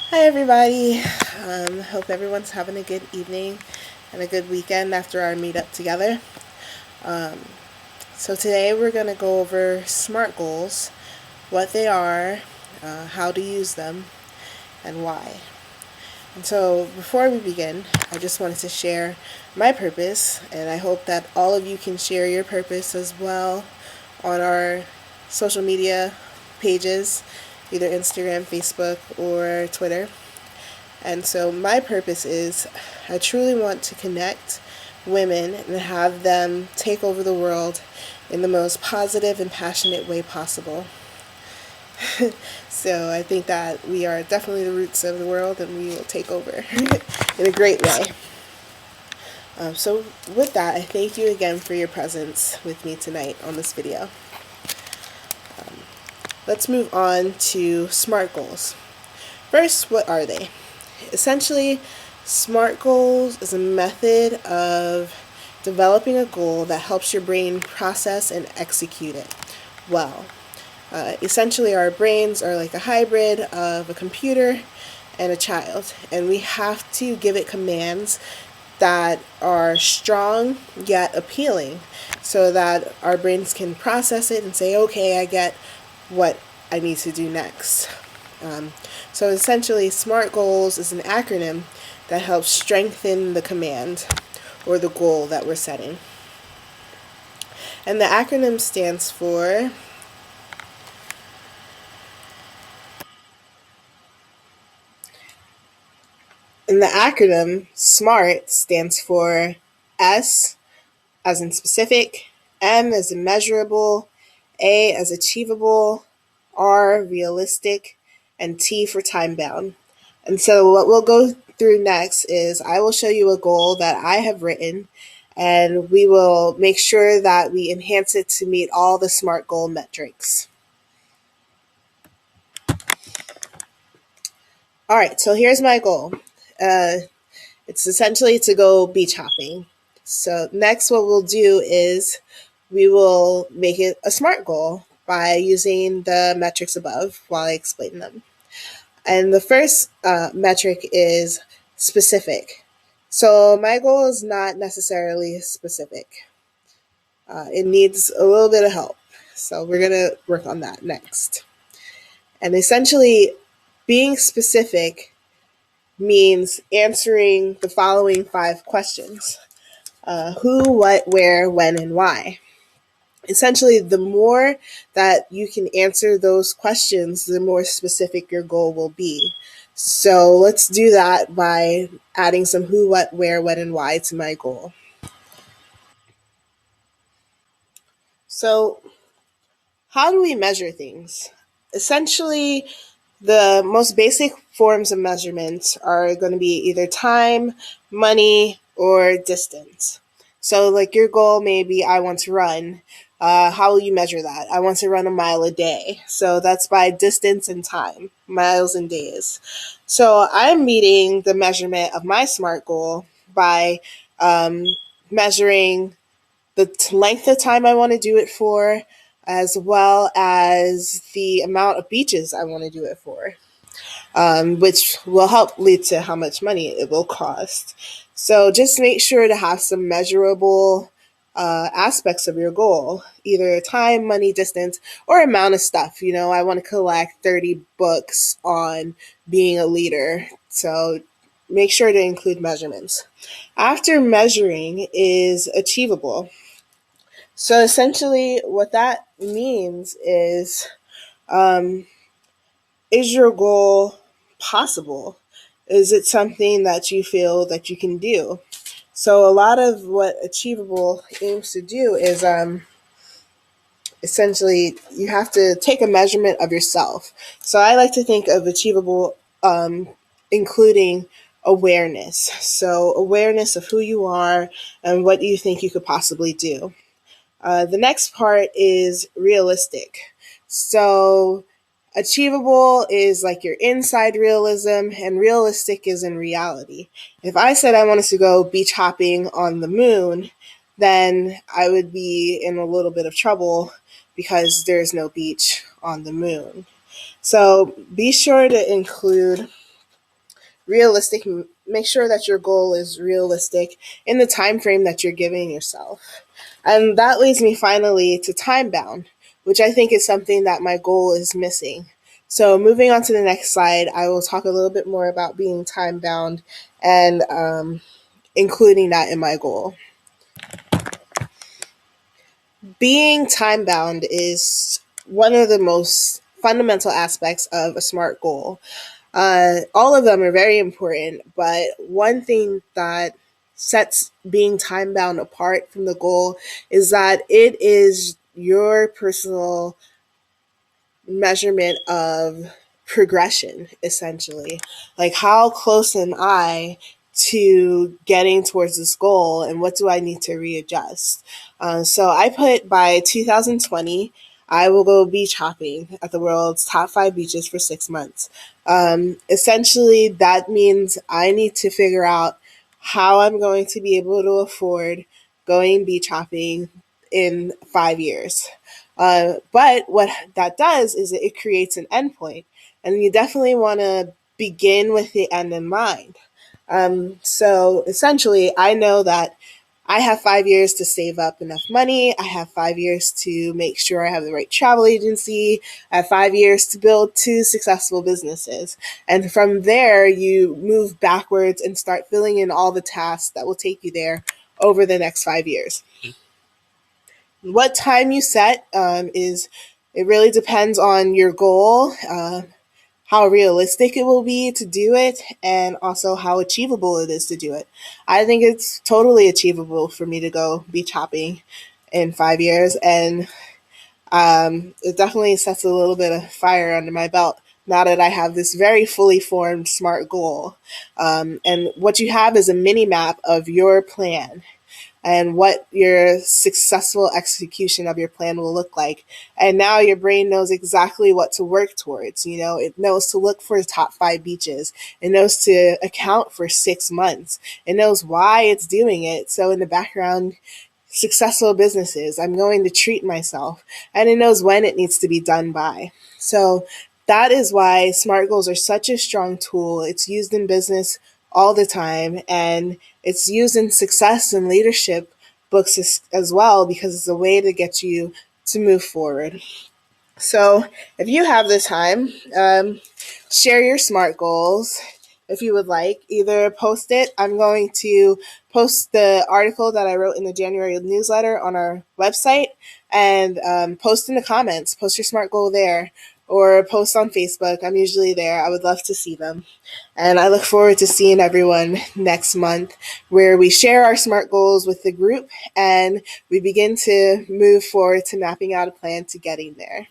Hi, everybody. Hope everyone's having a good evening and a good weekend after our meetup together. Um, so, today we're going to go over SMART goals, what they are, how to use them, and why. And so, before we begin, I just wanted to share my purpose, and I hope that all of you can share your purpose as well on our social media pages, either Instagram, Facebook, or Twitter. And so my purpose is I truly want to connect women and have them take over the world in the most positive and passionate way possible. So I think that we are definitely the roots of the world and we will take over in a great way. So with that, I thank you again for your presence with me tonight on this video. Let's move on to SMART goals. First, what are they? Essentially, SMART goals is a method of developing a goal that helps your brain process and execute it well. Essentially, our brains are like a hybrid of a computer and a child, and we have to give it commands that are strong yet appealing so that our brains can process it and say, okay, I get what I need to do next. So essentially, SMART goals is an acronym that helps strengthen the command or the goal that we're setting. And the acronym stands for And the acronym SMART stands for S as in specific, M as in measurable, A as achievable, R realistic, and T for time bound. And so what we'll go through next is I will show you a goal that I have written, and we will make sure that we enhance it to meet all the SMART goal metrics. All right, so here's my goal. It's essentially to go beach hopping. So next what we'll do is we will make it a SMART goal by using the metrics above while I explain them. And the first metric is specific. So my goal is not necessarily specific. It needs a little bit of help. So we're going to work on that next. And essentially, being specific means answering the following 5 questions. Who, what, where, when, and why. Essentially, the more that you can answer those questions, the more specific your goal will be. So let's do that by adding some who, what, where, when, and why to my goal. So, how do we measure things? Essentially, the most basic forms of measurement are going to be either time, money, or distance. So, like your goal may be I want to run. How will you measure that? I want to run a mile a day. So that's by distance and time, miles and days. So I'm meeting the measurement of my SMART goal by um, measuring the length of time I want to do it for, as well as the amount of beaches I want to do it for, which will help lead to how much money it will cost. So just make sure to have some measurable aspects of your goal, either time, money, distance, or amount of stuff. You know, I want to collect 30 books on being a leader. So make sure to include measurements. After measuring is achievable. So essentially, what that means is your goal possible? Is it something that you feel that you can do? So a lot of what achievable aims to do is essentially you have to take a measurement of yourself. So I like to think of achievable including awareness. So awareness of who you are and what you think you could possibly do. The next part is realistic. So, achievable is like your inside realism, and realistic is in reality. If I said I wanted to go beach hopping on the moon, then I would be in a little bit of trouble because there's no beach on the moon. So, be sure to include realistic. Make sure that your goal is realistic in the time frame that you're giving yourself. And that leads me finally to time bound, which I think is something that my goal is missing. So, moving on to the next slide, I will talk a little bit more about being time bound and including that in my goal. Being time bound is one of the most fundamental aspects of a SMART goal. All of them are very important, but one thing that sets being time bound apart from the goal is that it is your personal measurement of progression, essentially. Like, how close am I to getting towards this goal, and what do I need to readjust? So I put by 2020, I will go beach hopping at the world's top 5 beaches for 6 months. Essentially, that means I need to figure out how I'm going to be able to afford going beach hopping in 5 years. But what that does is it creates an endpoint, and you definitely want to begin with the end in mind. So essentially, I know that I have 5 years to save up enough money. I have 5 years to make sure I have the right travel agency. I have 5 years to build 2 successful businesses. And from there, you move backwards and start filling in all the tasks that will take you there over the next 5 years. What time you set is it really depends on your goal, how realistic it will be to do it, and also how achievable it is to do it. I think it's totally achievable for me to go beach hopping in 5 years, and it definitely sets a little bit of fire under my belt now that I have this very fully formed SMART goal. And what you have is a mini map of your plan and what your successful execution of your plan will look like. And now your brain knows exactly what to work towards. You know, it knows to look for the top 5 beaches. It knows to account for 6 months. It knows why it's doing it. So in the background, successful businesses, I'm going to treat myself, and it knows when it needs to be done by. So that is why SMART goals are such a strong tool. It's used in business all the time, and it's used in success and leadership books as well, because it's a way to get you to move forward. So if you have the time, share your SMART goals if you would like. Either post it. I'm going to post the article that I wrote in the January newsletter on our website, and post in the comments. Post your SMART goal there, or post on Facebook. I'm usually there. I would love to see them. And I look forward to seeing everyone next month, where we share our SMART goals with the group and we begin to move forward to mapping out a plan to getting there.